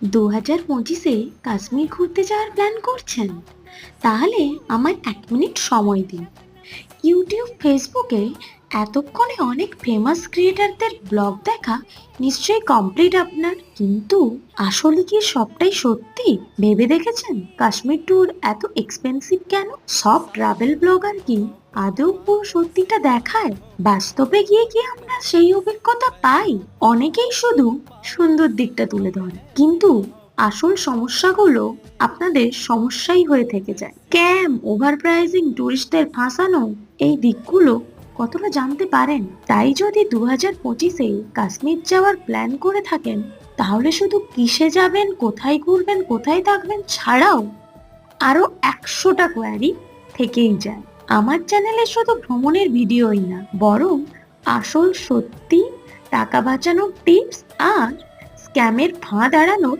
2025-এ কাশ্মীর ঘুরতে যাওয়ার প্ল্যান করছেন? তাহলে আমার 1 মিনিট সময় দিন। ইউটিউব, ফেসবুকে এতক্ষণে অনেক ফেমাস ক্রিয়েটারদের ব্লগ দেখা নিশ্চয়ই কমপ্লিট আপনার, কিন্তু আসলে কি সবটাই সত্যি? ভেবে দেখেছেন কাশ্মীর ট্যুর এত এক্সপেন্সিভ কেন? সব ট্রাভেল ব্লগার কি আদৌ পুরো সত্যিটা দেখায়? বাস্তবে গিয়ে কি আমরা সেই অভিজ্ঞতা পাই? অনেকেই শুধু সুন্দর দিকটা তুলে ধরে, কিন্তু আসল সমস্যাগুলো আপনাদের সমস্যাই হয়ে থেকে যায়। স্ক্যাম, ওভার প্রাইসিং, টুরিস্টদের ফাঁসানো, এই দিকগুলো কতটা জানতে পারেন? তাই যদি 2025-এ কাশ্মীর যাওয়ার প্ল্যান করে থাকেন, তাহলে শুধু কিসে যাবেন, কোথায় ঘুরবেন, কোথায় থাকবেন ছাড়াও আরো 100টা কোয়ারি থেকেই যায়। আমার চ্যানেলে শুধু ভ্রমণের ভিডিওই না, বরং আসল সত্যি, টাকা বাঁচানোর টিপস আর স্ক্যামের ফাঁদ এড়ানোর